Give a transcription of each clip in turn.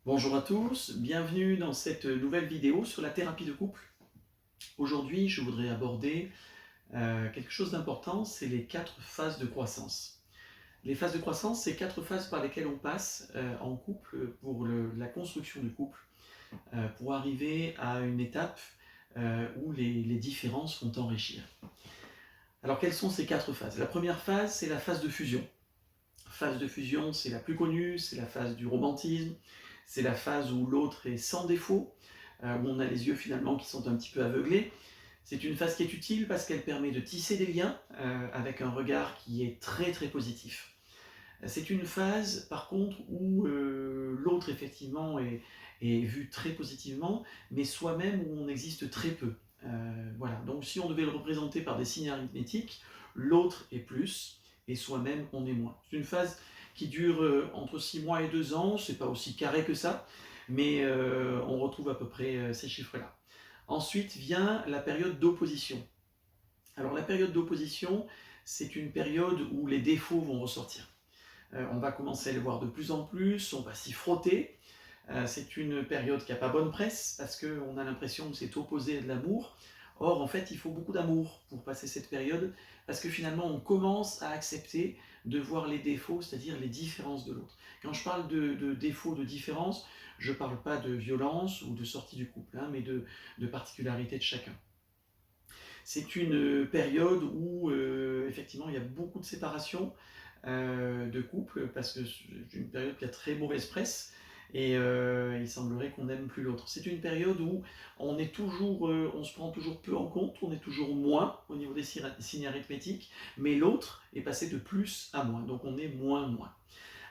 Bonjour à tous, bienvenue dans cette nouvelle vidéo sur la thérapie de couple. Aujourd'hui, je voudrais aborder quelque chose d'important, c'est les 4 phases de croissance. Les phases de croissance, c'est 4 phases par lesquelles on passe en couple pour la construction du couple, pour arriver à une étape où les différences vont enrichir. Alors, quelles sont ces 4 phases? La première phase, c'est la phase de fusion. Phase de fusion, c'est la plus connue, c'est la phase du romantisme, c'est la phase où l'autre est sans défaut, où on a les yeux finalement qui sont un petit peu aveuglés. C'est une phase qui est utile parce qu'elle permet de tisser des liens avec un regard qui est très très positif. C'est une phase par contre où l'autre effectivement est vu très positivement, mais soi-même où on existe très peu. Voilà. Donc si on devait le représenter par des signes arithmétiques, l'autre est plus et soi-même on est moins. C'est une phase qui dure entre 6 mois et 2 ans, c'est pas aussi carré que ça, mais on retrouve à peu près ces chiffres-là. Ensuite vient la période d'opposition. Alors la période d'opposition, c'est une période où les défauts vont ressortir. On va commencer à les voir de plus en plus, on va s'y frotter. C'est une période qui n'a pas bonne presse parce qu'on a l'impression que c'est opposé à de l'amour. Or, en fait, il faut beaucoup d'amour pour passer cette période parce que finalement, on commence à accepter de voir les défauts, c'est-à-dire les différences de l'autre. Quand je parle de défauts, de différences, je ne parle pas de violence ou de sortie du couple, hein, mais de particularité de chacun. C'est une période où effectivement il y a beaucoup de séparations de couples parce que c'est une période qui a très mauvaise presse et il semblerait qu'on n'aime plus l'autre. C'est une période où on est toujours, on se prend toujours peu en compte, on est toujours moins au niveau des signes arithmétiques, mais l'autre est passé de plus à moins, donc on est moins moins.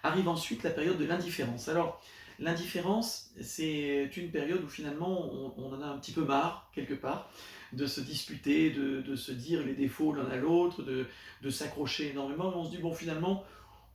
Arrive ensuite la période de l'indifférence. Alors, l'indifférence, c'est une période où finalement on en a un petit peu marre, quelque part, de se disputer, de se dire les défauts l'un à l'autre, de s'accrocher énormément. Mais on se dit, bon, finalement,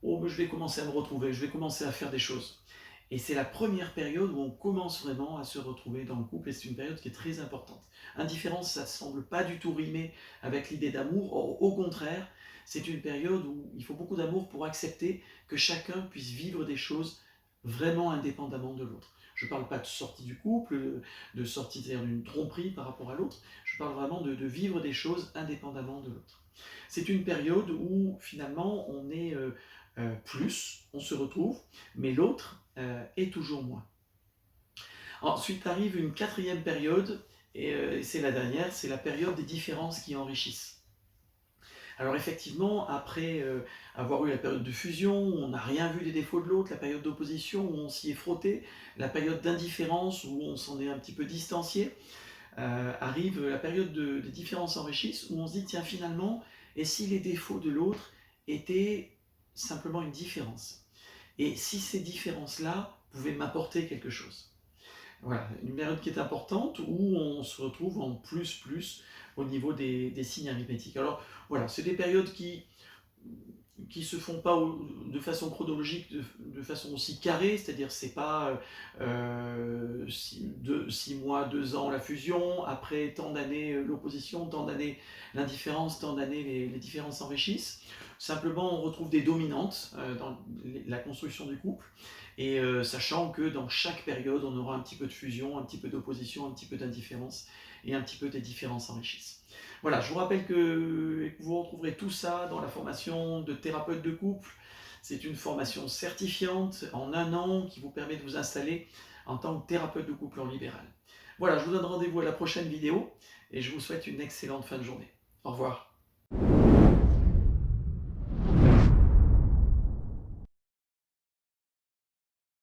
oh, je vais commencer à me retrouver, je vais commencer à faire des choses. Et c'est la première période où on commence vraiment à se retrouver dans le couple, et c'est une période qui est très importante. Indifférence, ça ne semble pas du tout rimer avec l'idée d'amour, or, au contraire, c'est une période où il faut beaucoup d'amour pour accepter que chacun puisse vivre des choses vraiment indépendamment de l'autre. Je ne parle pas de sortie du couple, de sortie, c'est-à-dire d'une tromperie par rapport à l'autre, je parle vraiment de vivre des choses indépendamment de l'autre. C'est une période où finalement on est plus, on se retrouve, mais l'autre est toujours moins. Ensuite arrive une quatrième période, et c'est la dernière, c'est la période des différences qui enrichissent. Alors effectivement, après avoir eu la période de fusion, où on n'a rien vu des défauts de l'autre, la période d'opposition, où on s'y est frotté, la période d'indifférence, où on s'en est un petit peu distancié, arrive la période des différences enrichissent, où on se dit, tiens finalement, et si les défauts de l'autre étaient simplement une différence? Et si ces différences-là pouvaient m'apporter quelque chose? Voilà, une période qui est importante où on se retrouve en plus au niveau des signes arithmétiques. Alors voilà, c'est des périodes qui se font pas de façon chronologique, de façon aussi carrée, c'est-à-dire c'est pas 6 mois, 2 ans la fusion, après tant d'années l'opposition, tant d'années l'indifférence, tant d'années les différences s'enrichissent. Simplement, on retrouve des dominantes dans la construction du couple, et sachant que dans chaque période, on aura un petit peu de fusion, un petit peu d'opposition, un petit peu d'indifférence, et un petit peu des différences s'enrichissent. Voilà, je vous rappelle que vous retrouverez tout ça dans la formation de thérapeute de couple. C'est une formation certifiante en 1 an qui vous permet de vous installer en tant que thérapeute de couple en libéral. Voilà, je vous donne rendez-vous à la prochaine vidéo et je vous souhaite une excellente fin de journée. Au revoir.